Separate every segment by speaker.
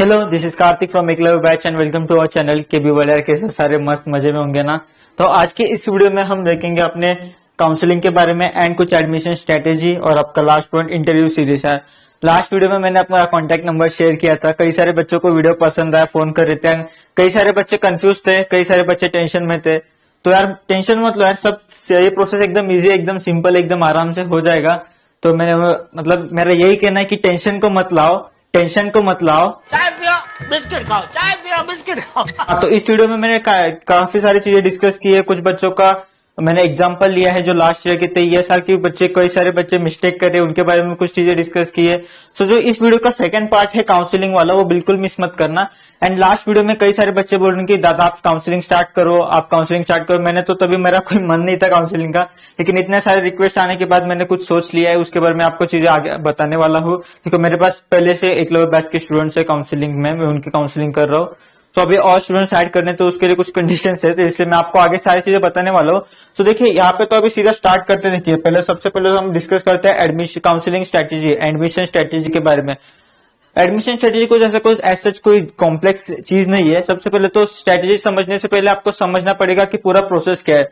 Speaker 1: Hello, this is Karthik from Eklavya batch and welcome to our channel के बी वाले। कैसे सारे मस्त मजे में होंगे ना। तो आज के इस वीडियो में हम देखेंगे अपने काउंसलिंग के बारे में एंड कुछ एडमिशन स्ट्रेटेजी और आपका लास्ट पॉइंट इंटरव्यू सीरीज है। लास्ट वीडियो में मैंने अपना कॉन्टैक्ट नंबर शेयर किया था। कई सारे बच्चों को वीडियो पसंद आया, फोन कर रहे थे। कई सारे बच्चे कंफ्यूज थे, कई सारे बच्चे टेंशन में थे। तो यार टेंशन मत लो यार, सब ये प्रोसेस एकदम इजी, एकदम सिंपल, एकदम आराम से हो जाएगा। तो मैंने मतलब मेरा यही कहना है कि टेंशन को मत लाओ, टेंशन को मत लाओ,
Speaker 2: चाय पियो बिस्किट खाओ, चाय पियो बिस्किट खाओ।
Speaker 1: तो इस वीडियो में मैंने काफी सारी चीजें डिस्कस की है। कुछ बच्चों का मैंने एग्जांपल लिया है जो लास्ट ईयर के थे, ये साल के बच्चे, कई सारे बच्चे मिस्टेक कर रहे हैं, उनके बारे में कुछ चीजें डिस्कस की है। सो जो इस वीडियो का सेकंड पार्ट है काउंसलिंग वाला, वो बिल्कुल मिस मत करना। एंड लास्ट वीडियो में कई सारे बच्चे बोल रहे हैं कि दादा आप काउंसलिंग स्टार्ट करो, आप काउंसलिंग स्टार्ट करो। मैंने तो तभी मेरा कोई मन नहीं था काउंसलिंग का, लेकिन इतने सारे रिक्वेस्ट आने के बाद मैंने कुछ सोच लिया है। उसके बाद मैं आपको चीजें आगे बताने वाला हूँ, क्योंकि मेरे पास पहले से एकलव्य बैच के स्टूडेंट्स है काउंसलिंग में, मैं उनकी काउंसलिंग कर रहा हूँ। तो अभी और स्टूडेंट्स ऐड करने, तो उसके लिए कुछ कंडीशंस है, तो इसलिए मैं आपको आगे सारी चीजें बताने वाला हूँ। तो देखिए यहाँ पे तो अभी सीधा स्टार्ट करते। देखिए पहले सबसे पहले तो हम डिस्कस करते हैं admission counselling strategy, admission strategy के बारे में। एडमिशन स्ट्रेटेजी को जैसा कोई ऐसा कोई कॉम्प्लेक्स चीज नहीं है। सबसे पहले तो स्ट्रेटेजी समझने से पहले आपको समझना पड़ेगा कि पूरा प्रोसेस क्या है।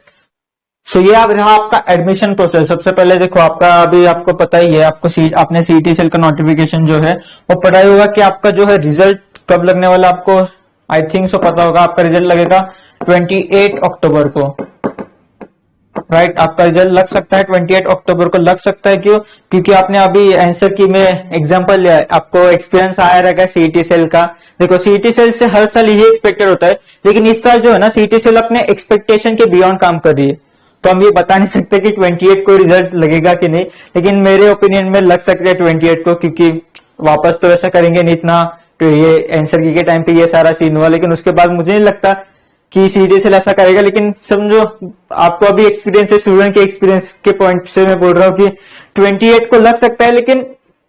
Speaker 1: सो ये अब रहा आपका एडमिशन प्रोसेस। सबसे पहले देखो, आपका अभी आपको पता ही है, आपको आपने सीईटी सेल का नोटिफिकेशन जो है वो पढ़ा ही होगा कि आपका जो है रिजल्ट कब लगने वाला, आपको आई थिंक सो पता होगा। आपका रिजल्ट लगेगा 28 अक्टूबर को, राइट। आपका रिजल्ट लग सकता है 28 अक्टूबर को, लग सकता है क्यों? क्योंकि आपने अभी आंसर की में एग्जांपल लिया है, आपको एक्सपीरियंस आया रहेगा सीईटी सेल का। देखो सीईटी सेल से हर साल यही एक्सपेक्टेड होता है, लेकिन इस साल जो है ना सीईटी सेल अपने एक्सपेक्टेशन के बियॉन्ड काम कर रही है। तो हम ये बता नहीं सकते कि 28 को रिजल्ट लगेगा कि नहीं, लेकिन मेरे ओपिनियन में लग सकता है 28 को, क्योंकि वापस तो ऐसा करेंगे नहीं इतना। तो ये आंसर की के टाइम पे ये सारा सीन हुआ, लेकिन उसके बाद मुझे नहीं लगता कि सीईटी सेल ऐसा करेगा। लेकिन समझो, आपको अभी एक्सपीरियंस है, स्टूडेंट के एक्सपीरियंस के पॉइंट से मैं बोल रहा हूँ कि 28 को लग सकता है, लेकिन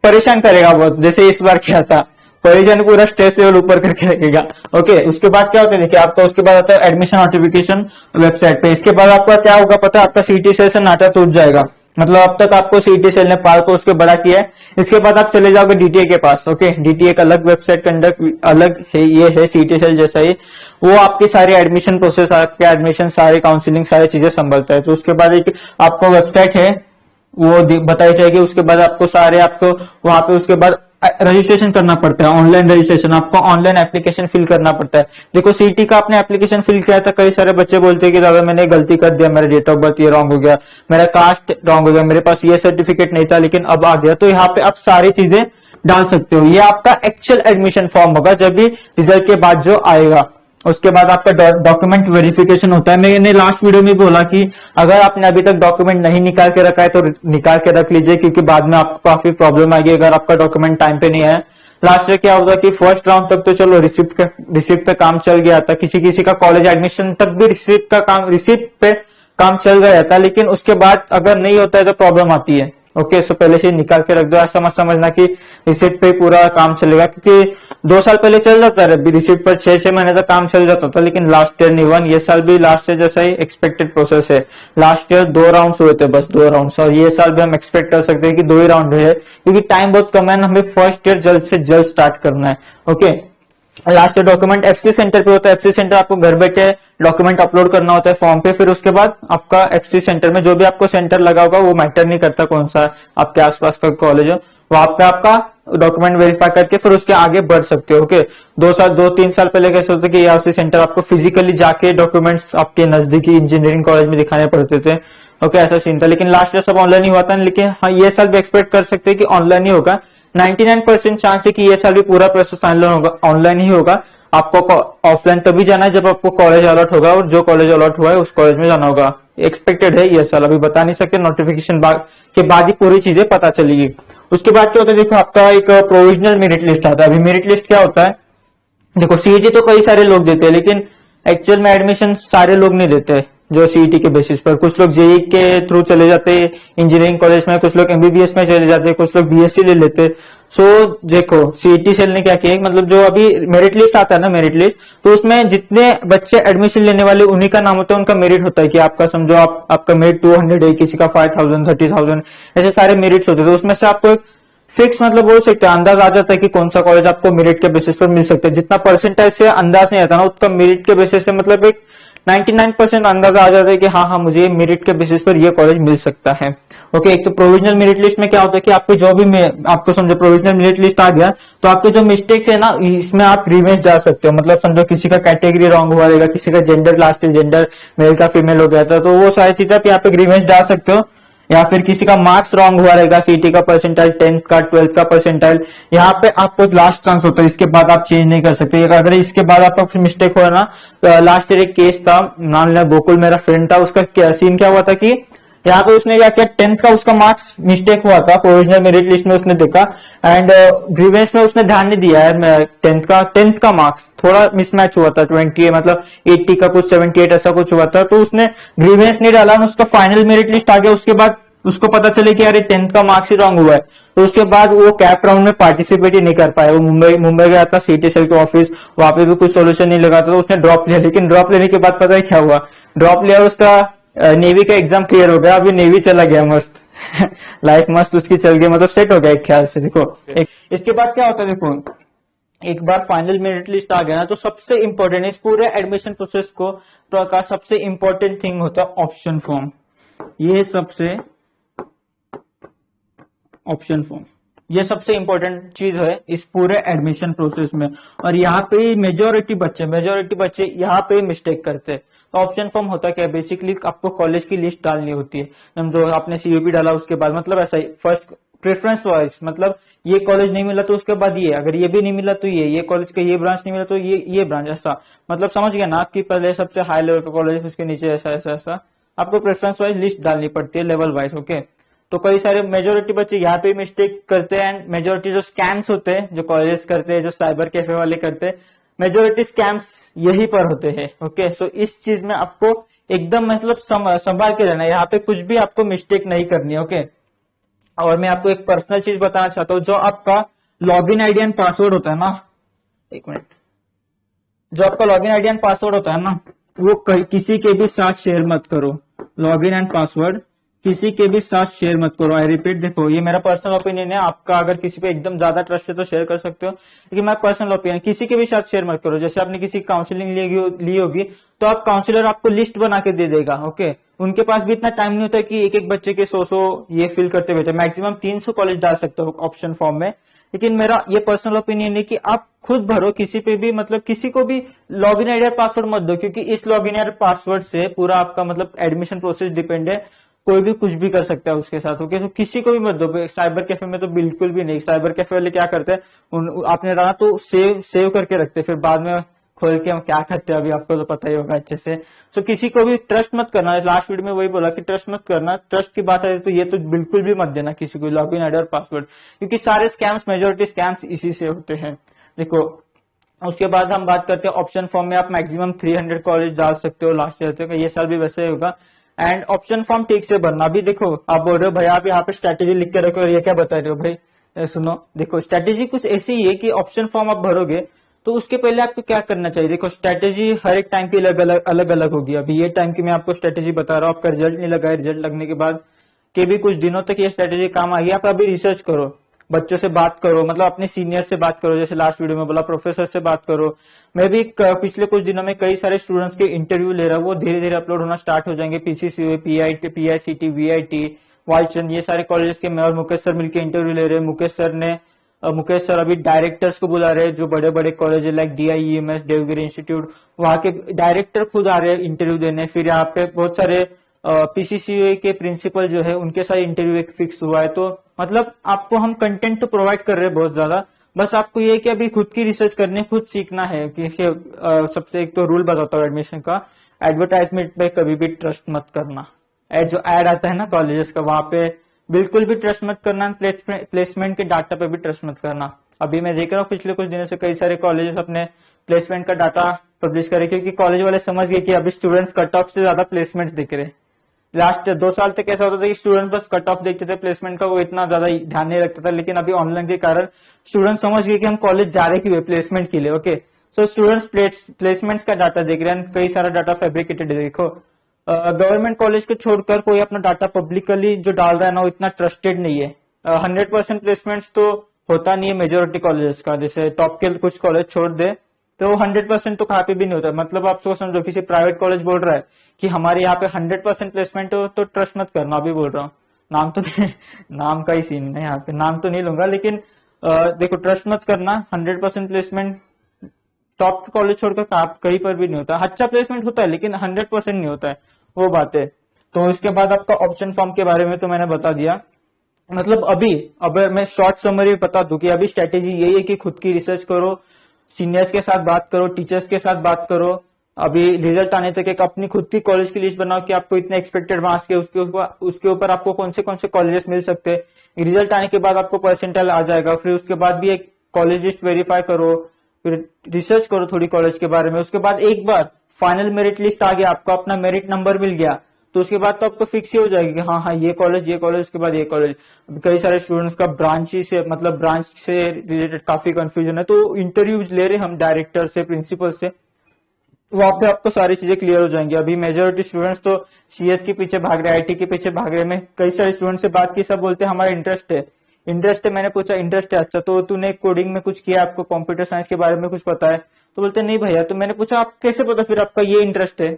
Speaker 1: परेशान करेगा बहुत, जैसे इस बार क्या था, परेशान, पूरा स्ट्रेस लेवल ऊपर करके रखेगा। ओके, उसके बाद क्या होता है देखिए, आपका उसके बाद आता है एडमिशन नोटिफिकेशन वेबसाइट पे। इसके बाद आपका क्या होगा पता है, आपका सीईटी सेल से नाटा टूट जाएगा। मतलब अब तक आपको सीईटी सेल ने पार को उसके बड़ा किया है। इसके बाद आप चले जाओगे डीटीए के पास। ओके, डीटीए का अलग वेबसाइट कंडक्ट अलग है, ये है सीईटी सेल जैसा ही। वो आपकी सारी एडमिशन प्रोसेस, आपके एडमिशन, सारे काउंसलिंग, सारी चीजें संभलता है। तो उसके बाद एक आपको वेबसाइट है, वो बताई जाएगी। उसके बाद आपको सारे, आपको वहां पे उसके बाद रजिस्ट्रेशन करना पड़ता है, ऑनलाइन रजिस्ट्रेशन। आपको ऑनलाइन एप्लीकेशन फिल करना पड़ता है। देखो सीईटी का आपने एप्लीकेशन फिल किया था, कई सारे बच्चे बोलते हैं कि दादा मैंने गलती कर दिया, मेरा डेट ऑफ बर्थ ये रॉन्ग हो गया, मेरा कास्ट रॉन्ग हो गया, मेरे पास ये सर्टिफिकेट नहीं था लेकिन अब आ गया। तो यहाँ पे आप सारी चीजें डाल सकते हो। ये आपका एक्चुअल एडमिशन फॉर्म होगा जब भी रिजल्ट के बाद जो आएगा। उसके बाद आपका डॉक्यूमेंट वेरिफिकेशन होता है। मैंने लास्ट वीडियो में बोला कि अगर आपने अभी तक डॉक्यूमेंट नहीं निकाल के रखा है तो निकाल के रख लीजिए, क्योंकि बाद में आपको काफी प्रॉब्लम आएगी अगर आपका डॉक्यूमेंट टाइम पे नहीं आया। लास्ट ईयर क्या होगा कि फर्स्ट राउंड तक तो चलो रिसिप्ट पे काम चल गया था, किसी किसी का कॉलेज एडमिशन तक भी रिसिप्ट पे काम चल गया था, लेकिन उसके बाद अगर नहीं होता है तो प्रॉब्लम आती है। ओके, सो पहले से निकाल के रख दो। ऐसा मत समझना कि रिसिप्ट पे पूरा काम चलेगा, क्योंकि 2 साल पहले चल जाता है रिसिप्ट पर 6 महीने तक काम चल जाता था, लेकिन लास्ट ईयर नहीं हुआ। ये साल भी लास्ट ईयर जैसा ही एक्सपेक्टेड प्रोसेस है। लास्ट ईयर 2 राउंड हुए थे, बस 2 राउंड, और ये साल भी हम एक्सपेक्ट कर सकते हैं कि 2 ही राउंड है, क्योंकि टाइम बहुत कम है। हमें फर्स्ट ईयर जल्द से जल्द स्टार्ट करना है। Okay, last year document FC centre पे होता है। एफसी सेंटर आपको घर बैठे डॉक्यूमेंट अपलोड करना होता है फॉर्म पे। फिर उसके बाद आपका एफसी सेंटर में जो भी आपको सेंटर लगा होगा, वो मैटर नहीं करता कौन सा आपके आसपास का कॉलेज हो, वहां पे आपका डॉक्यूमेंट वेरीफाई करके फिर उसके आगे बढ़ सकते हो। ओके, 2-3 साल पहले कैसे होता है कि एफसी सेंटर आपको फिजिकली जाके डॉक्यूमेंट्स आपके नजदीकी इंजीनियरिंग कॉलेज में दिखाने पड़ते थे। ओके, ऐसा सीन था, लेकिन लास्ट ईयर सब ऑनलाइन ही हुआ था। लेकिन हाँ, ये साल भी एक्सपेक्ट कर सकते हैं कि ऑनलाइन ही होगा। 99% चांस है कि ये साल भी पूरा प्रोसेस ऑनलाइन ही होगा। आपको ऑफलाइन तभी जाना है जब आपको कॉलेज अलॉट होगा, और जो कॉलेज अलॉट हुआ है उस कॉलेज में जाना होगा। एक्सपेक्टेड है ये साल, अभी बता नहीं सकते, नोटिफिकेशन के बाद ही पूरी चीजें पता चलेगी। उसके बाद क्या होता है देखो, आपका एक प्रोविजनल मेरिट लिस्ट आता है। अभी मेरिट लिस्ट क्या होता है देखो, सीईटी तो कई सारे लोग देते हैं, लेकिन एक्चुअल में एडमिशन सारे लोग नहीं देते जो सीईटी के बेसिस पर। कुछ लोग जेई के थ्रू चले जाते हैं इंजीनियरिंग कॉलेज में, कुछ लोग एमबीबीएस में चले जाते हैं, कुछ लोग बीएससी ले लेते। सो देखो सीईटी सेल ने क्या किया, मतलब जो अभी मेरिट लिस्ट आता है ना, मेरिट लिस्ट, तो उसमें जितने बच्चे एडमिशन लेने वाले उन्हीं का नाम होता है, उनका मेरिट होता है कि आपका समझो आपका मेरिट 200 है, किसी का 5000, 30,000, ऐसे सारे मेरिट्स होते हैं। तो उसमें से आपको फिक्स मतलब बोल सकते हैं, अंदाज आ जाता है कि कौन सा कॉलेज आपको मेरिट के बेसिस पर मिल सकता है। जितना परसेंटेज से अंदाज नहीं आता ना, उतना मेरिट के बेसिस से मतलब एक 99% अंदाजा आ जाता है कि हाँ हाँ मुझे मेरिट के बेसिस पर ये कॉलेज मिल सकता है। ओके, एक तो प्रोविजनल मेरिट लिस्ट में क्या होता है कि आपको जो भी आपको समझो प्रोविजनल मेरिट लिस्ट आ गया, तो आपके जो मिस्टेक्स है ना इसमें आप रिवेंज डाल सकते हो। मतलब समझो किसी का कैटेगरी रॉन्ग हुआ रहेगा, किसी का जेंडर लास्ट जेंडर मेल का फीमेल हो गया था, तो वो सारी चीजें आप यहाँ पे रिवेंज डाल सकते हो। या फिर किसी का मार्क्स रॉन्ग हुआ रहेगा, सीटी का परसेंटाइल, 10th का 12th का परसेंटाइल, यहाँ पे आपको लास्ट चांस होता है, इसके बाद आप चेंज नहीं कर सकते। अगर इसके बाद आपका कुछ मिस्टेक हुआ ना, तो लास्ट ईयर एक केस था, मान लिया गोकुल मेरा फ्रेंड था, उसका सीन क्या हुआ था कि यहाँ पे उसने क्या किया, 10th का उसका मार्क्स मिस्टेक हुआ था, प्रोविजनल मेरिट लिस्ट में उसने देखा एंड ग्रीवेंस में उसने ध्यान नहीं दिया है। 10th का मार्क्स थोड़ा मिसमैच हुआ था, 20 मतलब 80 का कुछ 78 ऐसा कुछ हुआ था, तो उसने ग्रीवेंस नहीं डाला, उसका फाइनल मेरिट लिस्ट आ गया। उसके बाद उसको पता चले कि अरे 10th का मार्क्स ही रॉन्ग हुआ है, तो उसके बाद वो कैप राउंड में पार्टिसिपेट ही नहीं कर पाया। वो मुंबई गया था सीटीसीएल के ऑफिस, वहां पे भी कुछ सोल्यूशन नहीं लगा था, तो उसने ड्रॉप लिया। लेकिन ड्रॉप लेने के बाद पता है क्या हुआ, ड्रॉप लिया, उसका नेवी का एग्जाम क्लियर हो गया, अभी नेवी चला गया मस्त लाइफ मस्त उसकी चल गई, मतलब सेट हो गया एक ख्याल से। देखो इसके बाद क्या होता है, देखो एक बार फाइनल मेरिट लिस्ट आ गया ना, तो सबसे इंपॉर्टेंट इस पूरे एडमिशन प्रोसेस को का सबसे इंपॉर्टेंट थिंग होता है ऑप्शन फॉर्म। ये सबसे ऑप्शन फॉर्म ये सबसे इंपॉर्टेंट चीज है इस पूरे एडमिशन प्रोसेस में। और यहाँ पे मेजोरिटी बच्चे यहाँ पे मिस्टेक करते हैं। तो ऑप्शन फॉर्म होता क्या है, बेसिकली आपको कॉलेज की लिस्ट डालनी होती है। जो आपने सीयूपी डाला उसके बाद मतलब ऐसा ही फर्स्ट प्रेफरेंस वाइज, मतलब ये कॉलेज नहीं मिला तो उसके बाद ये, अगर ये भी नहीं मिला तो ये कॉलेज का ये ब्रांच नहीं मिला तो ये ब्रांच, ऐसा मतलब समझ गया ना। आपकी पहले सबसे हाई लेवल का कॉलेज, उसके नीचे ऐसा ऐसा ऐसा आपको प्रेफरेंस वाइज लिस्ट डालनी पड़ती है, लेवल वाइज। ओके, तो कई सारे मेजोरिटी बच्चे यहाँ पे मिस्टेक करते हैं एंड मेजोरिटी जो स्कैम्स होते हैं जो कॉलेजेस करते हैं, जो साइबर कैफे वाले करते हैं, मेजोरिटी स्कैम्स यही पर होते हैं। ओके, सो इस चीज में आपको एकदम मतलब संभाल के रहना है, यहाँ पे कुछ भी आपको मिस्टेक नहीं करनी है। ओके, और मैं आपको एक पर्सनल चीज बताना चाहता हूँ, जो आपका लॉगिन आईडी एंड पासवर्ड होता है ना, एक मिनट, जो आपका लॉगिन आईडी एंड पासवर्ड होता है ना, वो किसी के भी साथ शेयर मत करो। लॉगिन एंड पासवर्ड किसी के भी साथ शेयर मत करो। आई रिपीट, देखो ये मेरा पर्सनल ओपिनियन है, आपका अगर किसी पे एकदम ज्यादा ट्रस्ट है तो शेयर कर सकते हो, लेकिन मेरा पर्सनल ओपिनियन, किसी के भी साथ शेयर मत करो। जैसे आपने किसी काउंसलिंग ली होगी तो आप काउंसलर आपको लिस्ट बना के दे देगा। ओके, उनके पास भी इतना टाइम नहीं होता कि एक एक बच्चे के 100 ये फिल करते हुए, मैक्सिमम 300 कॉलेज डाल सकते हो ऑप्शन फॉर्म में। लेकिन मेरा ये पर्सनल ओपिनियन है कि आप खुद भरो, किसी पे भी मतलब किसी को भी लॉगिन आईडी और पासवर्ड मत दो, क्योंकि इस लॉगिन आईडी पासवर्ड से पूरा आपका मतलब एडमिशन प्रोसेस डिपेंड है। कोई भी कुछ भी कर सकता है उसके साथ। ओके, तो किसी को भी मत दो। साइबर कैफे में तो बिल्कुल भी नहीं। साइबर कैफे वाले क्या करते हैं, आपने डाला तो सेव करके रखते, फिर बाद में खोल के हम क्या करते हैं अभी आपको तो पता ही होगा अच्छे से। सो किसी को भी ट्रस्ट मत करना। लास्ट वीडियो में वही बोला कि ट्रस्ट मत करना। ट्रस्ट की बात है तो ये तो बिल्कुल भी मत देना किसी को लॉगिन आईडी और पासवर्ड, क्योंकि सारे स्कैम्स, मेजोरिटी स्कैम्स इसी से होते हैं। देखो उसके बाद हम बात करते हैं ऑप्शन फॉर्म में आप मैक्सिमम 300 कॉलेज डाल सकते हो लास्ट ईयर तक, ये साल भी वैसे ही होगा। एंड ऑप्शन फॉर्म ठीक से भरना। अभी देखो आप बोल रहे हो भाई आप यहाँ पे स्ट्रेटेजी लिख के रखो और ये क्या बता रहे हो भाई, सुनो देखो स्ट्रेटेजी कुछ ऐसी ही है कि ऑप्शन फॉर्म आप भरोगे तो उसके पहले आपको क्या करना चाहिए। देखो स्ट्रेटेजी हर एक टाइम की अलग अलग होगी। अभी ये टाइम की मैं आपको स्ट्रेटेजी बता रहा हूँ, आपका रिजल्ट नहीं लगा है, रिजल्ट लगने के बाद के भी कुछ दिनों तक ये स्ट्रेटेजी काम आ गई। आप अभी रिसर्च करो, बच्चों से बात करो, मतलब अपने सीनियर से बात करो, जैसे लास्ट वीडियो में बोला प्रोफेसर से बात करो। मैं भी पिछले कुछ दिनों में कई सारे स्टूडेंट्स के इंटरव्यू ले रहा हूँ, वो धीरे धीरे अपलोड होना स्टार्ट हो जाएंगे। पीसीसीओ, पीआईसीटी, वीआईटी, वाईचंद, ये सारे कॉलेजेस के मैं और मुकेश सर मिलकर इंटरव्यू ले रहे हैं। मुकेश सर अभी डायरेक्टर्स को बुला रहे हैं, जो बड़े बड़े कॉलेज है लाइक DIEMS, देवगिरी इंस्टीट्यूट, वहां के डायरेक्टर खुद आ रहे हैं इंटरव्यू देने। फिर यहाँ पे बहुत सारे पीसीसीओ के प्रिंसिपल जो है उनके साथ इंटरव्यू एक फिक्स हुआ है। तो मतलब आपको हम कंटेंट तो प्रोवाइड कर रहे हैं बहुत ज्यादा, बस आपको ये कि अभी खुद की रिसर्च करनी, खुद सीखना है कि सबसे एक तो रूल बताता हूँ एडमिशन का, एडवर्टाइजमेंट पे कभी भी ट्रस्ट मत करना। जो एड आता है ना कॉलेजेस का, वहां पे बिल्कुल भी ट्रस्ट मत करना। प्लेसमेंट के डाटा पे भी ट्रस्ट मत करना। अभी मैं देख रहा हूँ पिछले कुछ दिनों से कई सारे कॉलेजेस अपने प्लेसमेंट का डाटा पब्लिश करे, क्योंकि कॉलेज वाले समझ गए कि अभी स्टूडेंट्स कट ऑफ से ज्यादा प्लेसमेंट दिख रहे। लास्ट 2 साल तक ऐसा होता था कि स्टूडेंट बस कट ऑफ देखते थे, प्लेसमेंट का वो इतना ज्यादा ध्यान नहीं रखता था। लेकिन अभी ऑनलाइन के कारण स्टूडेंट समझ गए कि हम कॉलेज जा रहे क्यों, प्लेसमेंट के लिए। ओके, सो स्टूडेंट्स प्लेसमेंट्स का डाटा देख रहे हैं, कई सारा डाटा फैब्रिकेटेड है। देखो गवर्नमेंट कॉलेज को छोड़कर कोई अपना डाटा पब्लिकली जो डाल रहा है ना, वो इतना ट्रस्टेड नहीं है। 100% प्लेसमेंट्स तो होता नहीं है मेजोरिटी कॉलेजेस का, जैसे टॉप के कुछ कॉलेज छोड़ दे तो 100% तो कहाँ पे भी नहीं होता। मतलब आप सोच समझो किसी प्राइवेट कॉलेज बोल रहा है कि हमारे यहाँ पे 100% प्लेसमेंट हो तो ट्रस्ट मत करना, अभी बोल रहा हूँ। नाम तो नहीं, नाम का ही सीन है यहाँ पे, नाम तो नहीं लूंगा, लेकिन देखो ट्रस्ट मत करना। 100% प्लेसमेंट टॉप के कॉलेज छोड़कर कहीं पर भी नहीं होता। अच्छा प्लेसमेंट होता है लेकिन 100% नहीं होता है, वो बात है। तो इसके बाद आपका ऑप्शन फॉर्म के बारे में तो मैंने बता दिया। मतलब अभी अब मैं शॉर्ट समरी बता दूं कि अभी स्ट्रेटेजी यही है कि खुद की रिसर्च करो, सीनियर्स के साथ बात करो, टीचर्स के साथ बात करो। अभी रिजल्ट आने तक एक अपनी खुद की कॉलेज की लिस्ट बनाओ कि आपको इतने एक्सपेक्टेड मार्क्स के उसके ऊपर आपको कौन से कॉलेजेस मिल सकते हैं। रिजल्ट आने के बाद आपको परसेंटाइल आ जाएगा, फिर उसके बाद भी एक कॉलेज लिस्ट वेरीफाई करो, फिर रिसर्च करो थोड़ी कॉलेज के बारे में। उसके बाद एक बार फाइनल मेरिट लिस्ट आ गया, आपको अपना मेरिट नंबर मिल गया, तो उसके बाद तो आपको फिक्स ही हो जाएगी कि हाँ ये कॉलेज उसके बाद ये कॉलेज। कई सारे स्टूडेंट्स का ब्रांच से रिलेटेड काफी कंफ्यूजन है, तो इंटरव्यूज ले रहे हम डायरेक्टर से, प्रिंसिपल से, वहां पे आपको सारी चीजें क्लियर हो जाएंगी। अभी मेजोरिटी स्टूडेंट्स तो सीएस के पीछे भाग रहे, आईटी के पीछे भाग रहे। मैं कई सारे स्टूडेंट से बात की, सब बोलते हैं हमारा इंटरेस्ट है। मैंने पूछा इंटरेस्ट है, अच्छा तो तूने कोडिंग में कुछ किया, आपको कंप्यूटर साइंस के बारे में कुछ पता है? तो बोलते नहीं भैया। तो मैंने पूछा आप कैसे पता फिर आपका ये इंटरेस्ट है?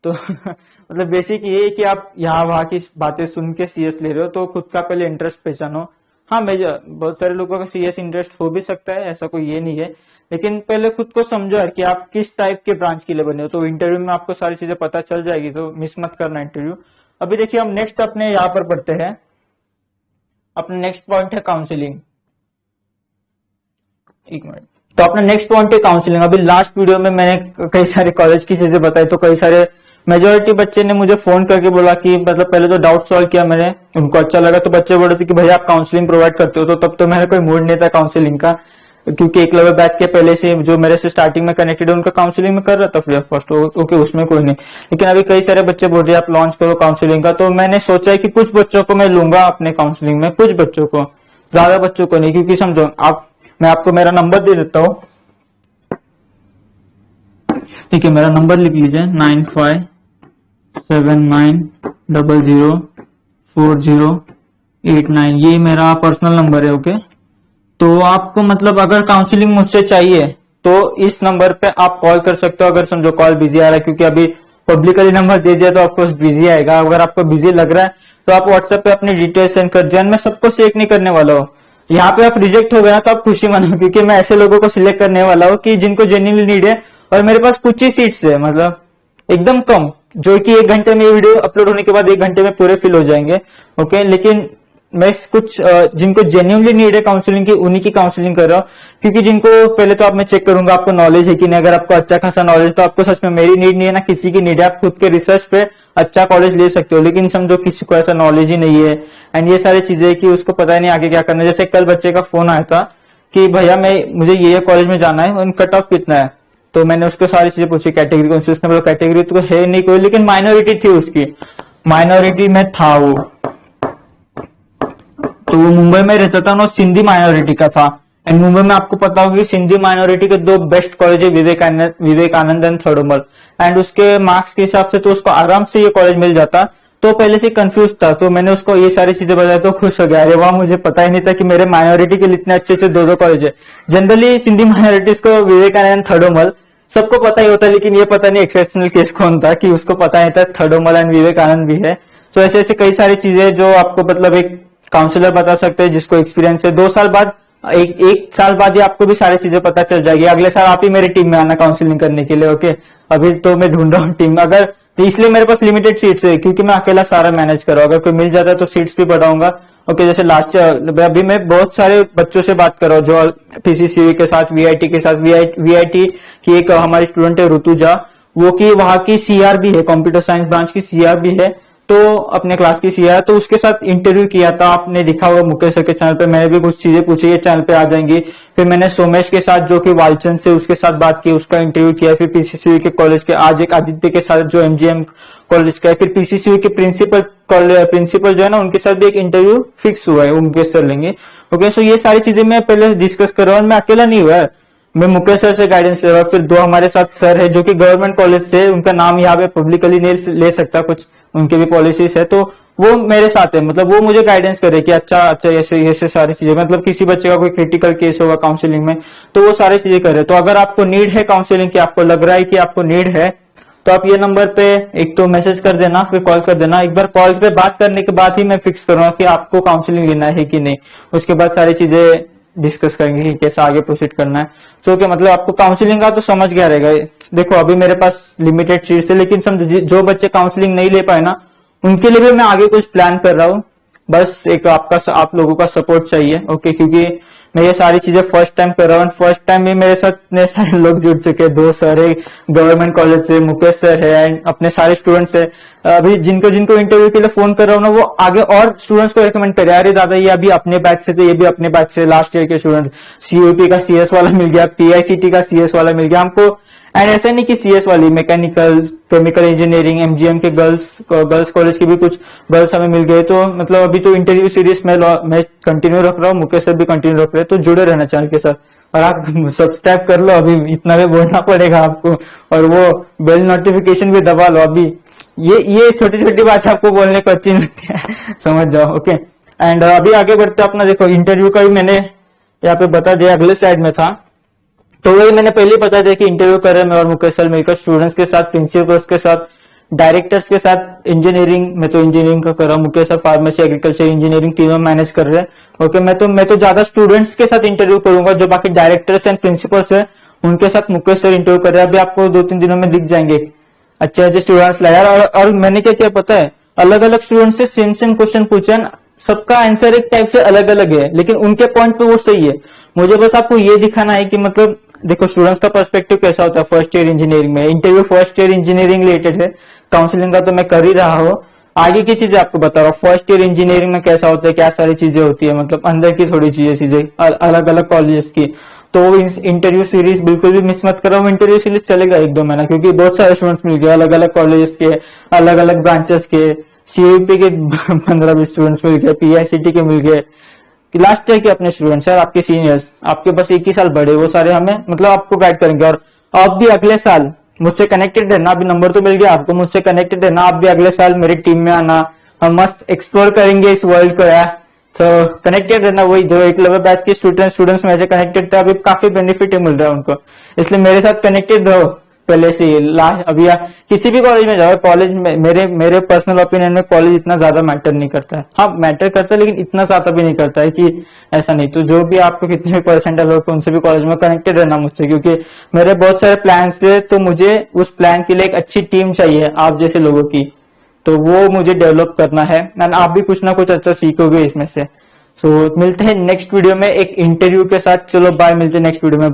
Speaker 1: तो मतलब बेसिक ये है कि आप यहाँ वहां की बातें सुन के सीएस ले रहे हो तो खुद का पहले इंटरेस्ट पहचानो। हाँ मेजर बहुत सारे लोगों का सीएस इंटरेस्ट हो भी सकता है, ऐसा कोई ये नहीं है, लेकिन पहले खुद को समझो यार कि आप किस टाइप के ब्रांच के लिए बने हो। तो इंटरव्यू में आपको सारी चीजें पता चल जाएगी, तो मिस मत करना इंटरव्यू। अभी देखिए हम नेक्स्ट अपने यहाँ पर पढ़ते हैं, अपना नेक्स्ट पॉइंट है काउंसलिंग। एक मिनट। तो अपना नेक्स्ट पॉइंट है काउंसलिंग। अभी लास्ट वीडियो में मैंने कई सारे कॉलेज की चीजें बताई, तो कई सारे मेजोरिटी बच्चे ने मुझे फोन करके बोला कि मतलब पहले तो डाउट सॉल्व किया मैंने, उनको अच्छा लगा, तो बच्चे बोल रहे थे कि भैया आप काउंसलिंग प्रोवाइड करते हो। तो तब तो मेरा कोई मूड नहीं था काउंसलिंग का, क्योंकि एकलव्य बैच के पहले से जो मेरे से स्टार्टिंग में कनेक्टेड है उनका काउंसलिंग में कर रहा था फ्री ऑफ कॉस्ट, ओके उसमें कोई नहीं। लेकिन अभी कई सारे बच्चे बोल रहे हैं आप लॉन्च करो काउंसलिंग का, तो मैंने सोचा है कि कुछ बच्चों को मैं लूंगा अपने काउंसलिंग में, कुछ बच्चों को, ज्यादा बच्चों को नहीं। क्योंकि समझो मैं आपको मेरा नंबर दे देता हूँ, ठीक है? मेरा नंबर लिख लीजिए 9579004089, ये मेरा पर्सनल नंबर है, ओके? तो आपको मतलब अगर काउंसलिंग मुझसे चाहिए तो इस नंबर पे आप कॉल कर सकते हो, अगर समझो कॉल बिजी आ रहा है, क्योंकि अभी पब्लिकली नंबर दे दिया तो ऑफकोर्स बिजी आएगा। अगर आपको बिजी लग रहा है तो आप व्हाट्सएप पे अपनी डिटेल्स सेंड कर दीजिए, मैं सबको चेक नहीं करने वाला हूँ। यहाँ पे आप रिजेक्ट हो गए ना तो आप खुशी मनाओ, क्योंकि मैं ऐसे लोगों को सिलेक्ट करने वाला हूँ कि जिनको जेन्युइनली नीड है, और मेरे पास कुछ ही सीट्स है, मतलब एकदम कम, जो कि 1 घंटे में वीडियो अपलोड होने के बाद 1 घंटे में पूरे फिल हो जाएंगे, ओके? लेकिन मैं कुछ जिनको जेन्युइनली नीड है काउंसलिंग की, उन्हीं की काउंसलिंग कर रहा हूँ। क्योंकि जिनको पहले तो आप मैं चेक करूंगा आपको नॉलेज है कि नहीं। अगर आपको अच्छा खासा नॉलेज तो आपको सच में मेरी नीड नहीं है ना किसी की नीड है, आप खुद के रिसर्च पे अच्छा कॉलेज ले सकते हो। लेकिन समझो किसी को ऐसा नॉलेज ही नहीं है, एंड ये सारी चीजें कि उसको पता ही नहीं आगे क्या करना है। जैसे कल बच्चे का फोन आया था कि भैया मुझे ये कॉलेज में जाना है, उन कट ऑफ कितना है? तो मैंने उसको सारी चीजें पूछी, कैटेगरी कौन सी? उसने बोला कैटेगरी तो है नहीं कोई, लेकिन माइनॉरिटी थी उसकी, माइनॉरिटी में था वो। तो वो मुंबई में रहता था ना, सिंधी माइनॉरिटी का था। एंड मुंबई में आपको पता होगा कि सिंधी माइनॉरिटी के 2 बेस्ट कॉलेज है, विवेकानंद एंड थर्डोमल। एंड उसके मार्क्स के हिसाब से तो उसको आराम से ये कॉलेज मिल जाता। तो पहले से कंफ्यूज था, तो मैंने उसको ये सारी चीजें बताई तो खुश हो गया। अरे वाह, मुझे पता ही नहीं था कि मेरे माइनॉरिटी के लिए इतने अच्छे 2 कॉलेज है। जनरली सिंधी माइनॉरिटीज को विवेकानंद थर्डोमल सबको पता ही होता है, लेकिन ये पता नहीं एक्सेप्शनल केस कौन था कि उसको पता नहीं था थर्डोमल एंड विवेकानंद भी है। तो ऐसे ऐसे कई सारी चीजें जो आपको मतलब एक काउंसलर बता सकते हैं जिसको एक्सपीरियंस है। 2 साल बाद एक साल बाद ही आपको भी सारी चीजें पता चल जाएगी। अगले साल आप ही मेरी टीम में आना काउंसलिंग करने के लिए, ओके? अभी तो मैं ढूंढ रहा हूँ टीम, अगर तो इसलिए मेरे पास लिमिटेड सीट्स है, क्योंकि मैं अकेला सारा मैनेज कर रहा हूँ। अगर कोई मिल जाता है तो सीट्स भी बढ़ाऊंगा, ओके? जैसे लास्ट अभी मैं बहुत सारे बच्चों से बात कर रहा हूँ जो पीसीसीबी के साथ, वीआईटी के साथ। वीआईटी की एक हमारी स्टूडेंट है ऋतुजा, वो की वहां की सीआर भी है, कंप्यूटर साइंस ब्रांच की सीआर भी है, तो अपने क्लास की सीआर। तो उसके साथ इंटरव्यू किया था, आपने लिखा हुआ मुकेश सर के चैनल पे। मैंने भी कुछ चीजें पूछी, ये चैनल पे आ जाएंगी। फिर मैंने सोमेश के साथ जो कि वालचंद से, उसके साथ बात की, उसका इंटरव्यू किया। फिर पीसीसीबी के कॉलेज के आज एक आदित्य के साथ जो एमजीएम कॉलेज का है। फिर पीसीसीबी के प्रिंसिपल जो है ना, उनके साथ भी एक इंटरव्यू फिक्स हुआ है, वो मुकेश सर लेंगे, ओके? सो ये सारी चीजें मैं पहले डिस्कस कर रहा हूँ। मैं अकेला नहीं हुआ है, मैं मुकेश सर से गाइडेंस ले रहा हूँ। फिर 2 हमारे साथ सर है जो कि गवर्नमेंट कॉलेज से, उनका नाम यहाँ पे पब्लिकली नहीं ले सकता, कुछ उनके भी पॉलिसीज है, तो वो मेरे साथ है, मतलब वो मुझे गाइडेंस करे कि अच्छा अच्छा ऐसे ऐसे सारी चीजें, मतलब किसी बच्चे का कोई क्रिटिकल केस होगा काउंसलिंग में तो वो सारी चीजें करे। तो अगर आपको नीड है काउंसलिंग की, आपको लग रहा है कि आपको नीड है, तो आप ये नंबर पे एक तो मैसेज कर देना, फिर कॉल कर देना। एक बार कॉल पे बात करने के बाद ही मैं फिक्स करूंगा कि आपको काउंसलिंग लेना है कि नहीं। उसके बाद सारी चीजें डिस्कस करेंगे कि कैसे आगे प्रोसीड करना है। तो क्या मतलब आपको काउंसलिंग का तो समझ गया रहेगा। देखो अभी मेरे पास लिमिटेड सीट्स है, लेकिन समझ जो बच्चे काउंसलिंग नहीं ले पाए ना, उनके लिए भी मैं आगे कुछ प्लान कर रहा हूँ। बस एक आप लोगों का सपोर्ट चाहिए, ओके, क्योंकि मैं ये सारी चीजें फर्स्ट टाइम कर रहा हूँ। फर्स्ट टाइम में मेरे साथ इतने सारे लोग जुड़ चुके हैं, 2 सर है गवर्नमेंट कॉलेज से, मुकेश सर है, एंड अपने सारे स्टूडेंट्स है। अभी जिनको जिनको इंटरव्यू के लिए फोन कर रहा हूँ ना, वो आगे और स्टूडेंट्स को रिकमेंड करे, अरे दादा ये अभी अपने बैच से थे, ये भी अपने बैच से लास्ट ईयर के स्टूडेंट, सीयूपी का सीएस वाला मिल गया, पीआईसीटी का सीएस वाला मिल गया हमको। एंड ऐसा नहीं कि सीएस वाली, मैकेनिकल, केमिकल इंजीनियरिंग, एमजीएम के गर्ल्स कॉलेज के भी कुछ गर्ल्स हमें मिल गए। तो मतलब अभी तो इंटरव्यू सीरीज मैं कंटिन्यू रख रहा हूँ, मुकेश सर भी कंटिन्यू रख रहे हैं। तो जुड़े रहना चैनल के साथ, और आप सब्सक्राइब कर लो, अभी इतना भी बोलना पड़ेगा आपको, और वो बेल नोटिफिकेशन भी दबा लो अभी। ये छोटी छोटी बातें आपको बोलने को अच्छी लगती है, समझ जाओ, ओके। एंड अभी आगे बढ़ते अपना, देखो इंटरव्यू का भी मैंने यहाँ पे बता दिया, अगले स्लाइड में था। तो वही मैंने पहले ही बता दिया कि इंटरव्यू कर रहे हैं मैं और मुकेश सर मिलकर, स्टूडेंट्स के साथ, प्रिंसिपल्स के साथ, डायरेक्टर्स के साथ। इंजीनियरिंग, मैं तो इंजीनियरिंग का कर रहा हूँ, Mukesh sir pharmacy, agriculture, engineering तीनों मैनेज कर रहे हैं। ओके, मैं तो ज्यादा स्टूडेंट्स के साथ इंटरव्यू करूंगा, जो बाकी डायरेक्टर्स एंड प्रिंसिपल्स है उनके साथ मुकेश सर इंटरव्यू कर रहे हैं। अभी आपको 2-3 दिनों में दिख जाएंगे अच्छे अच्छे स्टूडेंट्स लाया। और मैंने क्या किया पता है, अलग अलग स्टूडेंट से सेम क्वेश्चन पूछे, सबका आंसर एक टाइप से अलग अलग है, लेकिन उनके पॉइंट पे वो सही है। मुझे बस आपको ये दिखाना है कि मतलब देखो स्टूडेंट्स का पर्सपेक्टिव कैसा होता है फर्स्ट ईयर इंजीनियरिंग में। Interview first year engineering related है, काउंसलिंग का तो मैं कर ही रहा हूँ, आगे की चीजें आपको बता रहा हूँ। फर्स्ट ईयर इंजीनियरिंग में कैसा होता है, क्या सारी चीजें होती है, मतलब अंदर की थोड़ी चीजें अलग अलग कॉलेजेस की। तो इंटरव्यू सीरीज बिल्कुल भी मिस मत करो, इंटरव्यू सीरीज चलेगा 1-2 महीना, क्योंकि बहुत सारे स्टूडेंट्स मिल गए अलग अलग कॉलेजेस के, अलग अलग ब्रांचेस के, सीयूपी के 15-20 स्टूडेंट्स मिल गए, पीआईसीटी के मिल गए, लास्ट ईयर के अपने स्टूडेंट्स है, आपके सीनियर्स, आपके बस 1 ही साल बड़े, वो सारे हमें मतलब आपको गाइड करेंगे। और आप भी अगले साल मुझसे कनेक्टेड रहना, अभी नंबर तो मिल गया आपको, मुझसे कनेक्टेड रहना, आप भी अगले साल मेरी टीम में आना, हम मस्त एक्सप्लोर करेंगे इस वर्ल्ड को यार। तो कनेक्टेड रहना, वही जो एकलव्य बैच के स्टूडेंट्स मेरे कनेक्टेड थे, अभी काफी बेनिफिट मिल रहा है उनको, इसलिए मेरे साथ कनेक्टेड रहो पहले से ही। अभी किसी भी कॉलेज में जाओ, कॉलेज में मेरे पर्सनल ओपिनियन में कॉलेज इतना ज्यादा मैटर नहीं करता है। हाँ मैटर करता है, लेकिन इतना ज्यादा भी नहीं करता है कि ऐसा नहीं। तो जो भी आपको कितने भी परसेंटाइल हो, उनसे भी कॉलेज में कनेक्टेड रहना मुझसे, क्योंकि मेरे बहुत सारे प्लान है, तो मुझे उस प्लान के लिए एक अच्छी टीम चाहिए आप जैसे लोगों की, तो वो मुझे डेवलप करना है। एंड आप भी कुछ ना कुछ अच्छा सीखोगे इसमें से। सो मिलते हैं नेक्स्ट वीडियो में एक इंटरव्यू के साथ। चलो बाय, मिलते हैं नेक्स्ट वीडियो में।